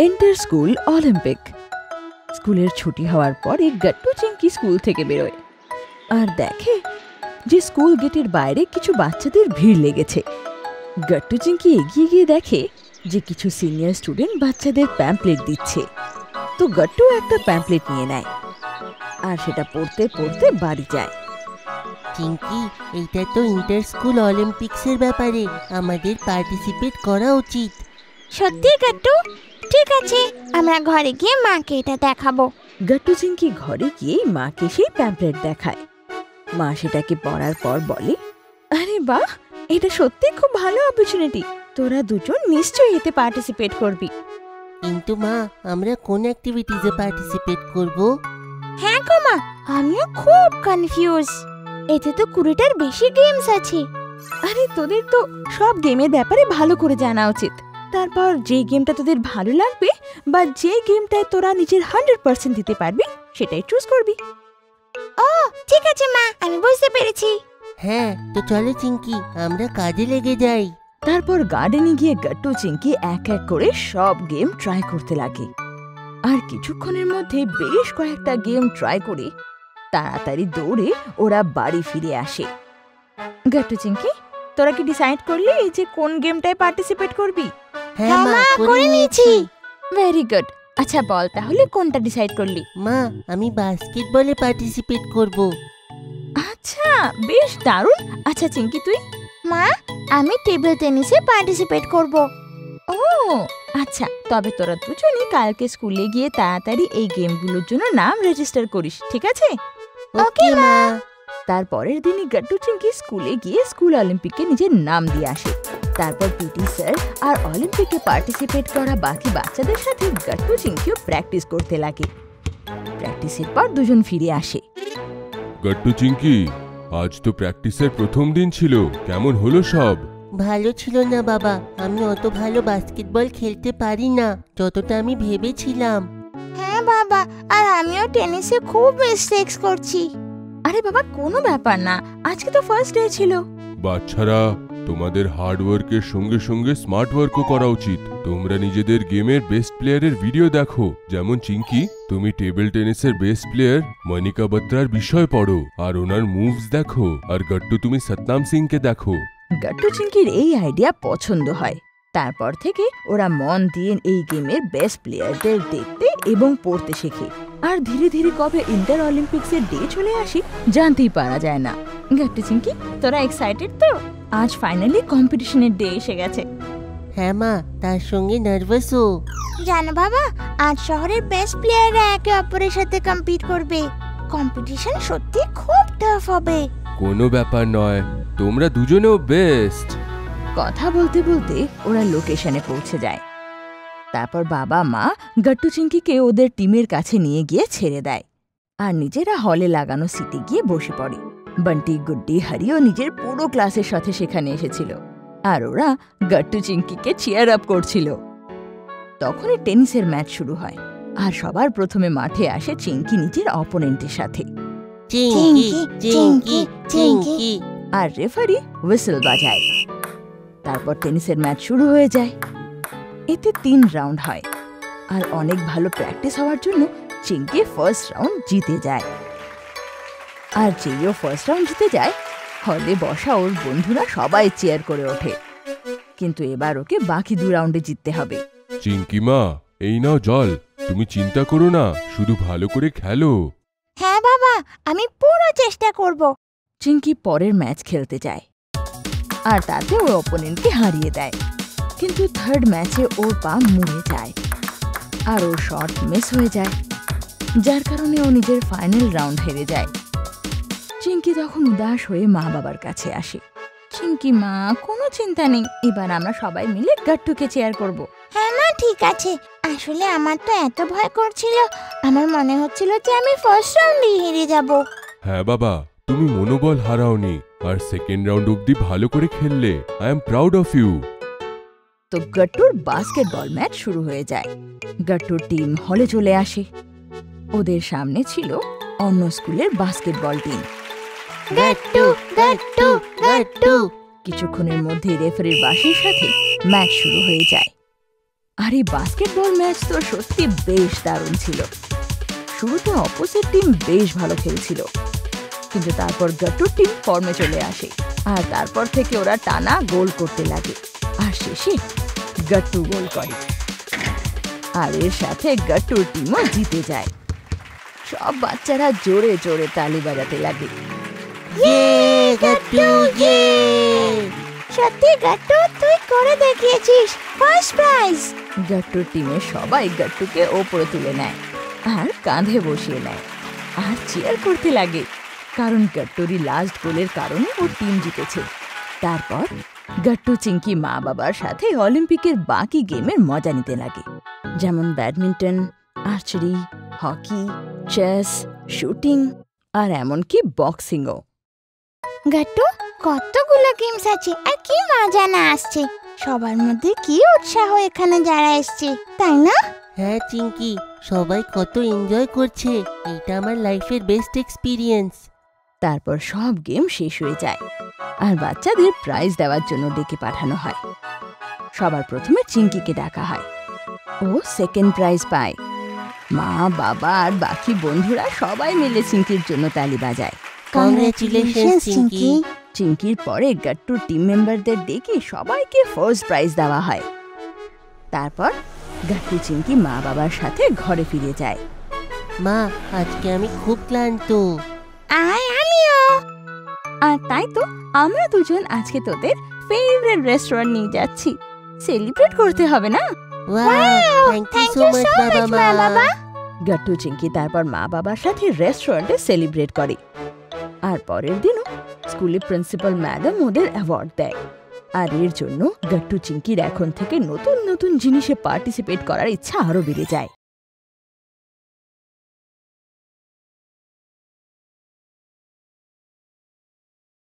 Inter school Olympic. স্কুলের ছুটি হওয়ার পরে গাট্টু চিংকি স্কুল থেকে বেরোয় আর দেখে যে স্কুল গেটের বাইরে কিছু বাচ্চাদের ভিড় লেগেছে। গাট্টু চিংকি এগিয়ে গিয়ে দেখে যে কিছু সিনিয়র স্টুডেন্ট বাচ্চাদের প্যাম্পলেট দিচ্ছে। তো গাট্টু একটা প্যাম্পলেট নিয়ে নেয় আর সেটা পড়তে পড়তে বাড়ি যায়। চিংকি, এইটা তো ইন্টার স্কুল অলিম্পিক্সের ব্যাপারে, আমাদের পার্টিসিপেট করা উচিত। সত্যি গাট্টু? ঠিক আছে, আমরা ঘরে গিয়ে মাকে এটা দেখাবো। গাট্টু চিংকি ঘরে গিয়ে মাকে সেই প্যাম্পলেট দেখায়। মা সেটাকে পড়ার পর বলে, আরে বাহ, এটা সত্যি খুব ভালো অপরচুনিটি, তোরা দুজন নিশ্চয়ই এতে পার্টিসিপেট করবি। কিন্তু মা, আমরা কোন অ্যাক্টিভিটিজে পার্টিসিপেট করব? হ্যাঁ গো মা, আমিও খুব কনফিউজ। এতে তো 20টার বেশি গেমস আছে। আরে তোদের তো সব গেমের ব্যাপারে ভালো করে জানা উচিত। তারপর যে গেমটা তোদের ভালো লাগবে বা যে গেমটায় তোরা নিজের 100% দিতে পারবি সেটাই চুজ করবি। ও ঠিক আছে মা, আমি বুঝতে পেরেছি। হ্যাঁ, তো চলো চিংকি, আমরা কাজে লেগে যাই। তারপর গার্ডেনে গিয়ে গাট্টু চিংকি এক এক করে সব গেম ট্রাই করতে লাগে। আর কিছুক্ষণের মধ্যে বেশ কয়েকটা গেম ট্রাই করে তাড়াতাড়ি দৌড়ে ওরা বাড়ি ফিরে আসে। গাট্টু চিংকি, তোরা কি ডিসাইড করলি যে কোন গেমটায় পার্টিসিপেট করবি? হ্যাঁ মা, করে নিয়েছি। Very good. আচ্ছা বল তাহলে কোনটা ডিসাইড করলি? মা, আমি বাস্কেটবলে পার্টিসিপেট করব। আচ্ছা, বেশ দারুণ। আচ্ছা চিংকি তুই? মা, আমি টেবিল টেনিসে পার্টিসিপেট করব। ও আচ্ছা, তবে তোরা দুজনই কালকে স্কুলে গিয়ে তাড়াতাড়ি এই গেমগুলোর জন্য নাম রেজিস্টার করিস, ঠিক আছে? ওকে মা। তারপরের দিনই গাট্টু চিংকি স্কুলে গিয়ে স্কুল অলিম্পিকে নিজের নাম দিয়ে আসে। তারপর পিটি স্যার আর অলিম্পিকে পার্টিসিপেট করা বাকি বাচ্চাদের সাথে গাট্টু চিংকিও প্র্যাকটিস করতে লাগে। প্র্যাকটিসের পর দুজন ফিরে আসে। গাট্টু চিংকি, আজ তো প্র্যাকটিসের প্রথম দিন ছিল, কেমন হলো সব? ভালো ছিল না বাবা, আমি অত ভালো বাস্কেটবল খেলতে পারি না যতটা আমি ভেবেছিলাম। হ্যাঁ বাবা, আর আমিও টেনিসে খুব মিস্টেকস করছি। আরে বাবা, কোনো ব্যাপার না, আজকে তো ফার্স্ট ডে ছিল। বাচ্চারা, তোমাদের হার্ড ওয়ার্কের সঙ্গে সঙ্গে স্মার্ট ওয়ার্কও করা উচিত। তোমরা নিজেদের গেমের বেস্ট প্লেয়ারের ভিডিও দেখো। যেমন চিংকি, তুমি টেবিল টেনিসের বেস্ট প্লেয়ার মনিকা বাত্রার বিষয় পড়ো আর ওনার মুভস দেখো। আর গাট্টু, তুমি সতনাম সিংকে দেখো। গাট্টু চিংকির এই আইডিয়া পছন্দ হয়। তারপর থেকে ওরা মন দিয়ে এই গেমের বেস্ট প্লেয়ারদের দেখতে এবং পড়তে শেখে। আর ধীরে ধীরে কবে ইন্টার অলিম্পিক্সের ডে চলে আসে জানতেই পারা যায় না। গাট্টু চিংকি, তোরা এক্সাইটেড তো? আজ ফাইনালি কম্পিটিশনের ডে এসে গেছে। হ্যাঁ মা, তার সঙ্গে নার্ভাসও। জানো বাবা, আজ শহরের বেস্ট প্লেয়াররা একে অপরের সাথে কম্পিট করবে। কম্পিটিশন সত্যি খুব টাফ হবে। কোনো ব্যাপার নয়, তোমরা দুজনেও বেস্ট। কথা বলতে বলতে ওরা লোকেশনে পৌঁছে যায়। তারপর বাবা মা গাট্টু চিংকিকে ওদের টিমের কাছে নিয়ে গিয়ে ছেড়ে দেয় আর নিজেরা হলে লাগানো সিটে গিয়ে বসে পড়ে। বান্টি, গুড্ডি, হারিও নিজের পুরো ক্লাসের সাথে সেখানে এসেছিল আর ওরা গাট্টু চিংকিকে চিয়ার আপ করছিল। তখনই টেনিসের ম্যাচ শুরু হয় আর সবার প্রথমে মাঠে আসে চিংকি নিজের অপোনেন্টের সাথে। চিংকি চিংকি চিংকি। আর রেফারি হুইসেল বাজায়। তারপর টেনিসের ম্যাচ শুরু হয়ে যায়। এতে 3 রাউন্ড হয় আর অনেক ভালো প্র্যাকটিস হওয়ার জন্য চিংকি ফার্স্ট রাউন্ড জিতে যায়। আর যেইও ফার্স্ট রাউন্ড জিতে যায়, হলে বসা ওর বন্ধুরা সবাই চেয়ার করে ওঠে। কিন্তু এবার ওকে বাকি 2 রাউন্ডে জিততে হবে। চিংকি মা, এই নাও জল, তুমি চিন্তা করো না, শুধু ভালো করে খেলো। হ্যাঁ বাবা, আমি পুরো চেষ্টা করব। চিংকি পরের ম্যাচ খেলতে যায় আর তাতে ওর অপোনেন্টকে হারিয়ে দেয়। কিন্তু থার্ড ম্যাচে ওর পা মুড়ে যায় আর ওর শট মিস হয়ে যায়, যার কারণে ও নিজের ফাইনাল রাউন্ড হেরে যায়। চিংকি তখন উদাস হয়ে মা বাবার কাছে আসে। চিংকি মা, কোনো চিন্তা নেই, এবার আমরা সবাই মিলে গাট্টুকে চেয়ার করব। হ্যাঁ মা, ঠিক আছে। আসলে আমার তো এত ভয় করছিল, আমার মনে হচ্ছিল যে আমি ফার্স্ট রাউন্ডেই হেরে যাব। হ্যাঁ বাবা, তুমি মনোবল হারাওনি আর সেকেন্ড রাউন্ড অব্দি ভালো করে খেললে। I am proud of you. তো গাট্টুর বাস্কেটবল ম্যাচ শুরু হয়ে যায়। গাট্টুর টিম হলে চলে আসে। ওদের সামনে ছিল অন্য স্কুলের বাস্কেটবল টিম। গাট্টু গাট্টু গাট্টু। কিছুক্ষণের মধ্যে রেফারির বাঁশির সাথে ম্যাচ শুরু হয়ে যায়। আর এই বাস্কেটবল ম্যাচ তো সত্যি বেশ দারুণ ছিল। শুরুতে অপোজিট টিম বেশ ভালো খেলছিল, কিন্তু তারপর গাট্টুর টিম ফর্মে চলে আসে আর তারপর থেকে ওরা টানা গোল করতে লাগে আর শেষে গাট্টু গোল করে আর এর সাথে গাট্টুর টিমও জিতে যায়। সব বাচ্চারা জোরে জোরে তালি বাজাতে লাগে। সত্যি গাট্টু, তুই করে দেখিয়েছিস, ফার্স্ট প্রাইজ। গাট্টুর টিমের সবাই গাট্টুকে ওপরে তুলে নেয় আর কাঁধে বসিয়ে নেয় আর চিয়ার করতে লাগে, কারণ গাট্টুরই লাস্ট গোলের কারণে ওর টিম জিতেছে। তারপর গাট্টু চিঙ্কি মা বাবার সাথে অলিম্পিকের বাকি গেমের মজা নিতে লাগে, যেমন badminton, archery, hockey, chess, shooting আর এমনকি বক্সিংও। গাট্টু, কতগুলো গেমস আছে আর কি মজা না আসছে। সবার মধ্যে কি উৎসাহ এখানে যারা এসছে, তাই না? হ্যাঁ চিঙ্কি, সবাই কত এনজয় করছে। এটা আমার লাইফের বেস্ট এক্সপিরিয়েন্স। তারপর সব গেম শেষ হয়ে যায় আর বাচ্চাদের প্রাইজ দেওয়ার জন্য ডেকে পাঠানো হয়। সবার প্রথমে চিঙ্কিকে ডাকা হয়, ও সেকেন্ড প্রাইজ পায়। মা বাবা আর বাকি বন্ধুরা সবাই মিলে চিঙ্কির জন্য তালি বাজায়। কংগ্রেচুলেশনস চিঙ্কি। চিঙ্কির পরে গাট্টুর টিম মেম্বারদের ডেকে সবাইকে ফার্স্ট প্রাইজ দেওয়া হয়। তারপর গাট্টু চিঙ্কি মা বাবার সাথে ঘরে ফিরে যায়। মা, আজকে আমি খুব ক্লান্ত। আমিও। আর তাই তো আমরা দুজন আজকে তোদের ফেভারিট রেস্টুরেন্ট নিয়ে যাচ্ছি। সেলিব্রেট করতে হবে না? Wow, thank you so much বাবা। গাট্টু চিঙ্কি তারপর মা বাবার সাথে রেস্টুরেন্টে সেলিব্রেট করে। আর পরের দিনও স্কুলে প্রিন্সিপাল ম্যাডাম ওদের অ্যাওয়ার্ড দেয়। আর এর জন্য গাট্টু চিঙ্কির এখন থেকে নতুন নতুন জিনিসে পার্টিসিপেট করার ইচ্ছা আরো বেড়ে যায়।